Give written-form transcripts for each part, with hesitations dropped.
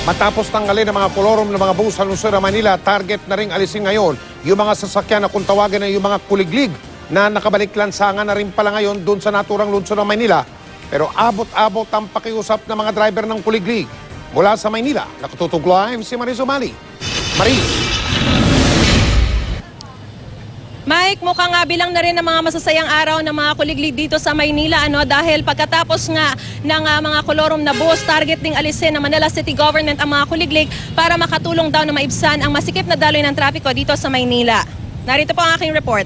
Matapos tanggalin ng mga kolorom ng mga bus sa lungsod ng Manila, target na rin alisin ngayon yung mga sasakyan na kung tawagin na yung mga kuliglig na nakabalik lansangan na rin pala ngayon doon sa naturang lungsod ng Manila. Pero abot-abot ang pakiusap ng mga driver ng kuliglig. Mula sa Maynila, nakatutuglo si Maris Umali. Maris. Mike, mukhang bilang na rin ng mga masasayang araw ng mga kuliglig dito sa Maynila, dahil pagkatapos nga ng mga kolorom na bus, target ding alisin ng Manila City Government ang mga kuliglig para makatulong daw na maibsan ang masikip na daloy ng trapiko dito sa Maynila. Narito po ang aking report.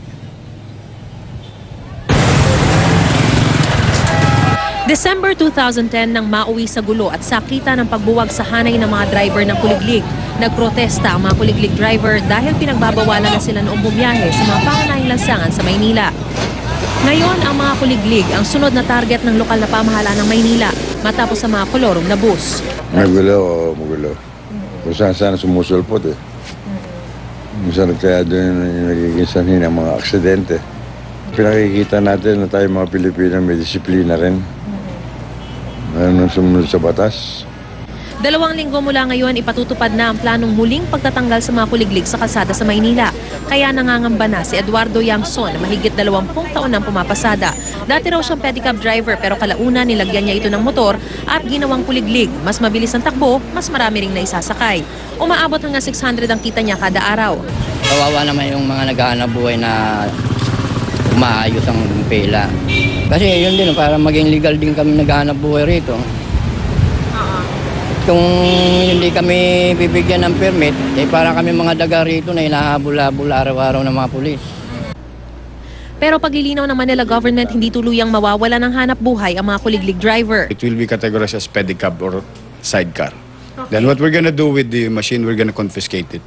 December 2010 nang mauwi sa gulo at sakita ng pagbuwag sa hanay ng mga driver ng kuliglig. Nagprotesta ang mga kuliglig driver dahil pinagbabawalan na sila noong bumiyahe sa mga pangunahing lansangan sa Maynila. Ngayon, ang mga kuliglig ang sunod na target ng lokal na pamahalaan ng Maynila matapos sa mga kolorom na bus. Magulo. Kung saan sumusulpot eh. Minsan kaya doon yung nagiging sanhin ng mga aksidente. Pinakikita natin na tayo mga Pilipino may disiplina rin. Ano sumunod sa batas. 2 linggo mula ngayon, ipatutupad na ang planong muling pagtatanggal sa mga kuliglig sa kalsada sa Maynila. Kaya nangangamba na si Eduardo Yamson na mahigit 20 taon nang pumapasada. Dati raw siyang pedicab driver pero kalaunan nilagyan niya ito ng motor at ginawang kuliglig. Mas mabilis ang takbo, mas marami ring naisasakay. Umaabot hanggang 600 ang kita niya kada araw. Kawawa naman yung mga naghahanap buhay na umaayos ang pela. Kasi yun din, para maging legal din kami naghahanap buhay rito. Kung hindi kami bibigyan ng permit, para kami mga daga rito na hinahabol-habol araw-araw ng mga pulis. Pero paglilinaw ng Manila government, hindi tuluyang mawawala ng hanap buhay ang mga kuliglig driver. It will be categorized as pedicab or sidecar. Okay. Then what we're gonna do with the machine, we're gonna confiscate it.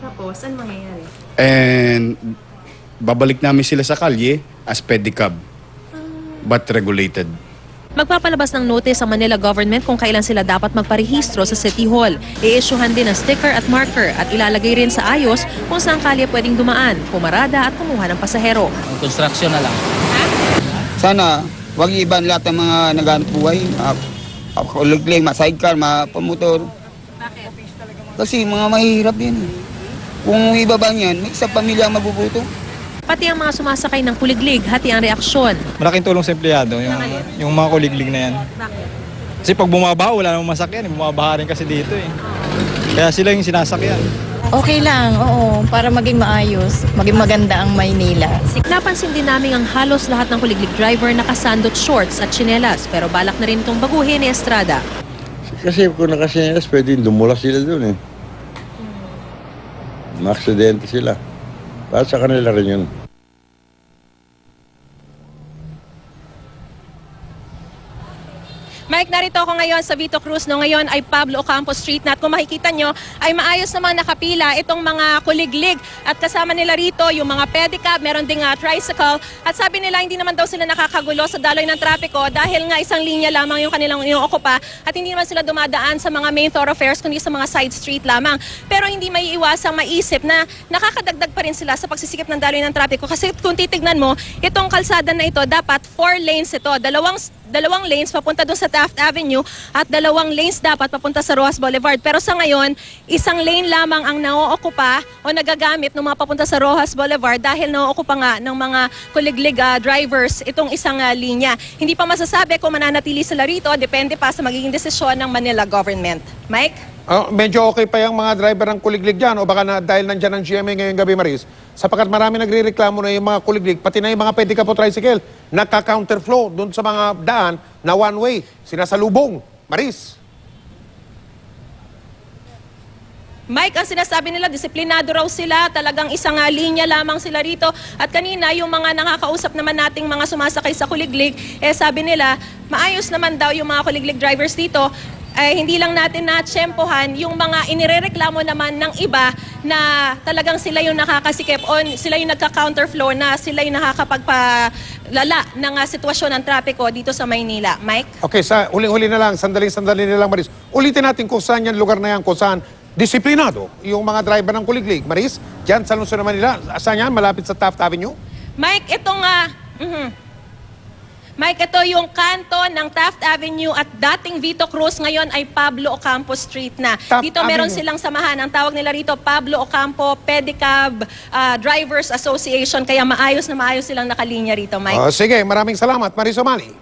Tapos, ano mangyayari? And babalik namin sila sa kalye as pedicab, but regulated. Magpapalabas ng notice sa Manila government kung kailan sila dapat magparehistro sa City Hall. I-issuehan din ng sticker at marker at ilalagay rin sa ayos kung saan kalye pwedeng dumaan, pumarada at kumuha ng pasahero. Construction na lang. Sana wag iban lahat ng mga naghahanap buhay, kuliglig, sidecar, pamotor. Bakit? Kasi mga mahirap yan. Kung ibaba niyan, may isang pamilya ang mabubuto. Pati ang mga sumasakay ng kuliglig, hati ang reaksyon. Malaking tulong sa empleyado, yung mga kuliglig na yan. Bakit? Kasi pag bumabaha, wala namang masakyan. Bumabaha rin kasi dito eh. Kaya sila yung sinasakyan. Okay lang, oo. Para maging maayos, maging maganda ang Maynila. Napansin din namin ang halos lahat ng kuliglig driver nakasandot shorts at tsinelas. Pero balak na rin itong baguhin ni Estrada. Kasi kung nakasinelas, pwedeng dumulas sila doon eh. Maaksidente sila. Para sa kanila rin yun. Mike, narito ako ngayon sa Vito Cruz. Ngayon ay Pablo Ocampo Street na at kung makikita nyo ay maayos namang nakapila itong mga kuliglig. At kasama nila rito yung mga pedicab, meron ding tricycle. At sabi nila hindi naman daw sila nakakagulo sa daloy ng trapiko dahil nga isang linya lamang yung kanilang inokupa at hindi naman sila dumadaan sa mga main thoroughfares kundi sa mga side street lamang. Pero hindi may iwasang maisip na nakakadagdag pa rin sila sa pagsisikip ng daloy ng trapiko. Kasi kung titignan mo, itong kalsada na ito dapat 4 lanes ito. Dalawang lanes papunta doon sa Taft Avenue at 2 lanes dapat papunta sa Rojas Boulevard. Pero sa ngayon, isang lane lamang ang naookupa o nagagamit ng mga papunta sa Rojas Boulevard dahil naookupa nga ng mga kuliglig drivers itong isang linya. Hindi pa masasabi kung mananatili sila rito, depende pa sa magiging desisyon ng Manila government. Mike? Medyo okay pa yung mga driver ng kuliglig dyan o baka na, dahil nandyan ang GMA ngayong gabi, Maris, sapagkat marami nagre-reklamo na yung mga kuliglig, pati na yung mga pedicab o tricycle, nagka-counterflow doon sa mga daan na one-way, sinasalubong. Maris? Mike, ang sinasabi nila, disiplinado raw sila, talagang isang linya lamang sila rito. At kanina, yung mga nakakausap naman nating mga sumasakay sa kuliglig, sabi nila, maayos naman daw yung mga kuliglig drivers dito. Hindi lang natin na-tsempohan yung mga inirereklamo naman ng iba na talagang sila yung nakakasikip o sila yung nagka-counterflow na sila yung nakakapagpalala ng sitwasyon ng trapiko dito sa Maynila. Mike? Okay, sa huling-huli na lang, sandali na lang, Maris. Ulitin natin kung saan yan lugar na yan, kung saan disiplinado yung mga driver ng kuliglig. Maris, dyan sa lungsod ng Manila, saan yan? Malapit sa Taft Avenue? Mike, itong Mike, ito yung kanto ng Taft Avenue at dating Vito Cruz, ngayon ay Pablo Ocampo Street na. Taft Dito meron Avenue. silang samahan. Ang tawag nila rito, Pablo Ocampo Pedicab Drivers Association. Kaya maayos na maayos silang nakalinya rito, Mike. Sige, maraming salamat, Marisol Mali.